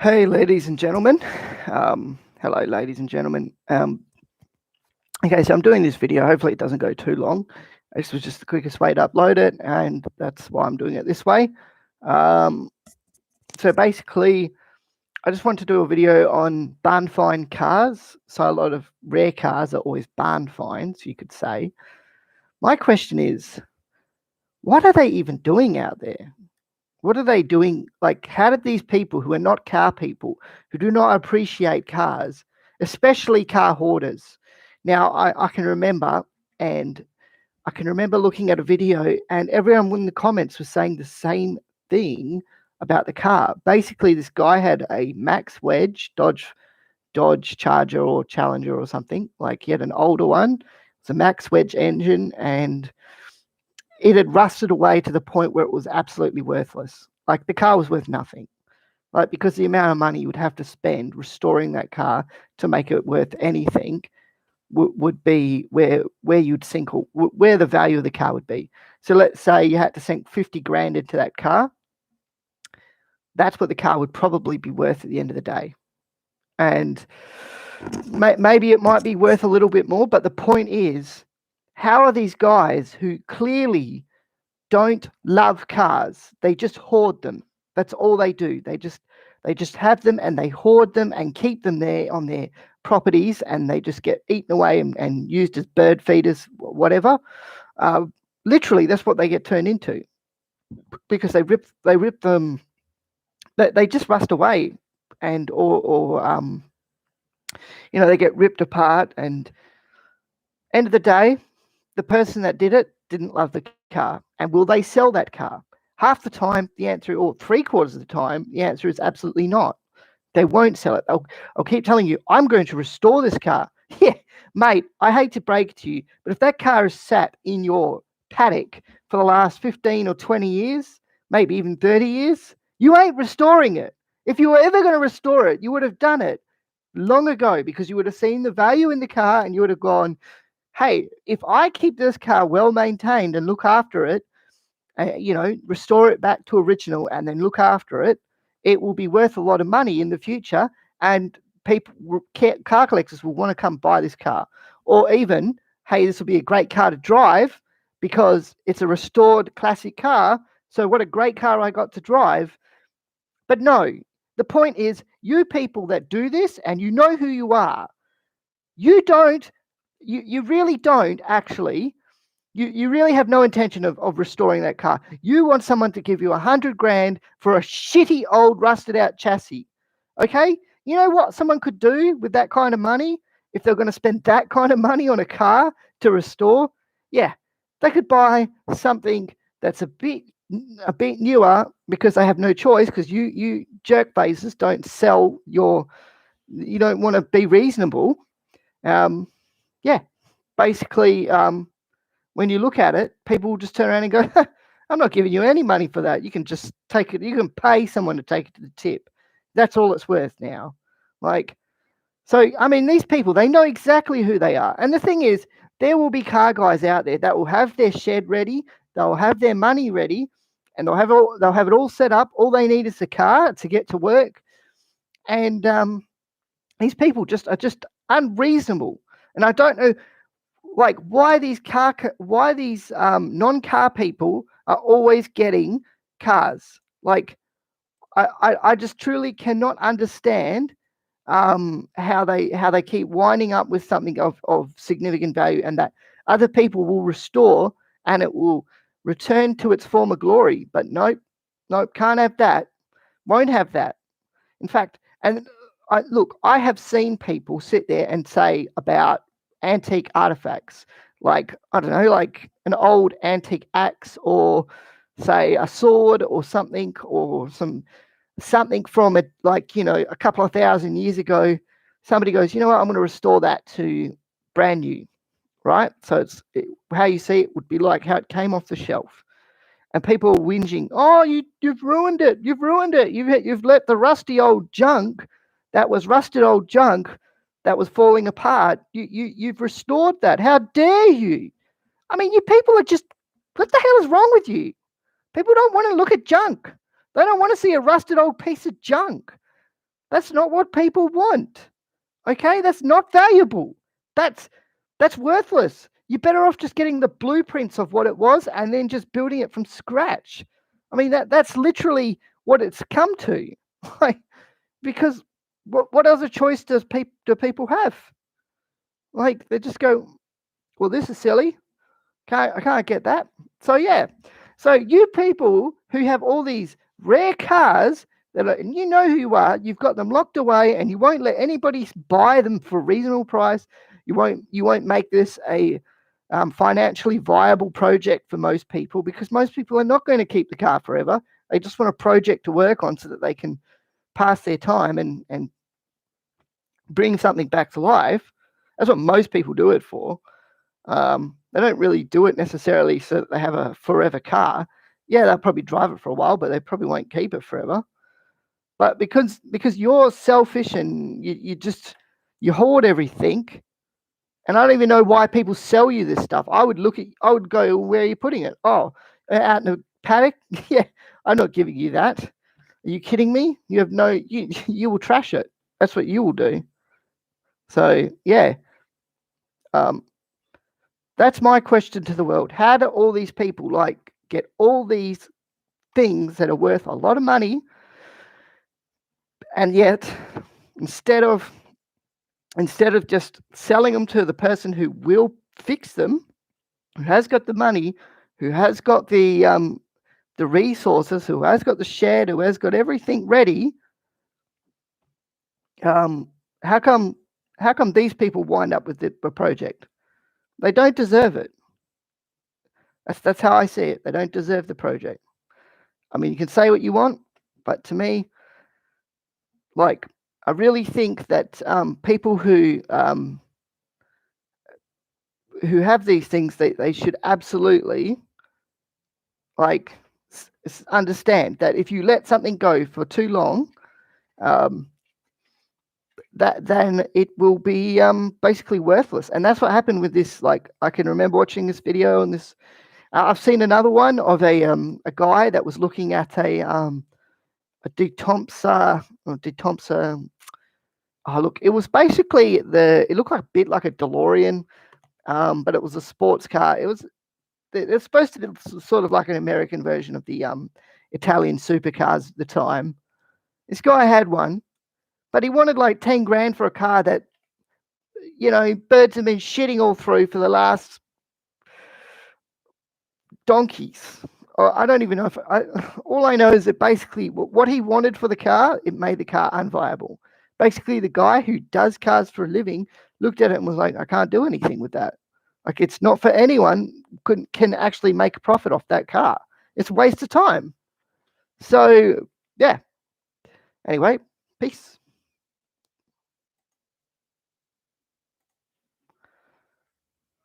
Hey, ladies and gentlemen. Hello, ladies and gentlemen. Okay, so I'm doing this video. Hopefully it doesn't go too long. This was just the quickest way to upload it, and that's why I'm doing it this way. So basically, I just want to do a video on barn find cars. So a lot of rare cars are always barn finds, you could say. My question is, what are they even doing out there? What are they doing? Like, how did these people who are not car people, who do not appreciate cars, especially car hoarders? Now, I can remember, and I can remember looking at a video, and everyone in the comments was saying the same thing about the car. Basically, this guy had a Max Wedge Dodge Charger or Challenger or something. Like, he had an older one. It's a Max Wedge engine, and it had rusted away to the point where it was absolutely worthless. Like, the car was worth nothing. Like, because the amount of money you would have to spend restoring that car to make it worth anything would be where you'd sink, or where the value of the car would be. So let's say you had to sink 50 grand into that car. That's what the car would probably be worth at the end of the day. And maybe it might be worth a little bit more, but the point is, how are these guys who clearly don't love cars, they just hoard them? That's all they do. They just have them, and they hoard them and keep them there on their properties, and they just get eaten away and used as bird feeders, whatever. Literally, that's what they get turned into, because they rip them. They just rust away, and or they get ripped apart. And end of the day, the person that did it didn't love the car. And will they sell that car? Half the time, the answer, or 3/4 of the time, the answer is absolutely not. They won't sell it. I'll keep telling you, I'm going to restore this car. Yeah, mate, I hate to break it to you, but if that car has sat in your paddock for the last 15 or 20 years, maybe even 30 years, you ain't restoring it. If you were ever going to restore it, you would have done it long ago, because you would have seen the value in the car, and you would have gone, hey, if I keep this car well maintained and look after it, restore it back to original and then look after it, it will be worth a lot of money in the future, and car collectors will want to come buy this car. Or even, hey, this will be a great car to drive because it's a restored classic car, so what a great car I got to drive. But no, the point is, you people that do this, and you know who you are, you really don't actually. You really have no intention of restoring that car. You want someone to give you 100 grand for a shitty old rusted out chassis. Okay? You know what someone could do with that kind of money, if they're going to spend that kind of money on a car to restore? Yeah, they could buy something that's a bit newer, because they have no choice, because you jerk faces don't sell you don't want to be reasonable. Yeah, basically, when you look at it, people will just turn around and go, I'm not giving you any money for that. You can just take it. You can pay someone to take it to the tip. That's all it's worth now. So, I mean, these people, they know exactly who they are. And the thing is, there will be car guys out there that will have their shed ready. They'll have their money ready, and they'll have it all set up. All they need is a car to get to work. And these people are just unreasonable. And I don't know, why these non-car people are always getting cars. I just truly cannot understand how they keep winding up with something of significant value, and that other people will restore and it will return to its former glory. But nope, can't have that. Won't have that. In fact, and I have seen people sit there and say about antique artifacts, like, I don't know, like an old antique axe, or say a sword or something, or something from it, a couple of thousand years ago. Somebody goes, you know what, I'm going to restore that to brand new, right? So how you see it would be like how it came off the shelf. And people are whinging, oh, you've ruined it. You've let the rusty old junk that was falling apart. You've restored that. How dare you? I mean, you people are just, what the hell is wrong with you? People don't want to look at junk. They don't want to see a rusted old piece of junk. That's not what people want. Okay, that's not valuable. That's worthless. You're better off just getting the blueprints of what it was and then just building it from scratch. I mean, that's literally what it's come to. Like, because what other choice do people have? Like, they just go, well, this is silly. I can't get that. So yeah. So you people who have all these rare cars that are, and you know who you are, you've got them locked away, and you won't let anybody buy them for a reasonable price. You won't make this a financially viable project for most people, because most people are not going to keep the car forever. They just want a project to work on so that they can pass their time and bring something back to life. That's what most people do it for. They don't really do it necessarily so that they have a forever car. Yeah, they'll probably drive it for a while, but they probably won't keep it forever. But because you're selfish and you hoard everything, and I don't even know why people sell you this stuff. I would go, where are you putting it? Oh, out in a paddock? Yeah, I'm not giving you that. Are you kidding me? You will trash it. That's what you will do. So yeah. That's my question to the world. How do all these people get all these things that are worth a lot of money, and yet instead of just selling them to the person who will fix them, who has got the money, who has got the resources, who has got the shed, who has got everything ready, how come these people wind up with the project? They don't deserve it. That's how I see it. They don't deserve the project. I mean, you can say what you want, but to me, I really think that people who have these things, they should absolutely understand that if you let something go for too long, then it will be basically worthless. And that's what happened with this. I can remember watching this video, and this I've seen another one of a guy that was looking at a De Thompson. Oh, look, it was basically it looked like a bit like a DeLorean, but it was a sports car. It's supposed to be sort of like an American version of the Italian supercars at the time. This guy had one, but he wanted like 10 grand for a car that, birds have been shitting all through for the last donkeys. I don't even know all I know is that basically what he wanted for the car, it made the car unviable. Basically, the guy who does cars for a living looked at it and was like, I can't do anything with that. Like, it's not for anyone can actually make a profit off that car. It's a waste of time. So, yeah. Anyway, peace.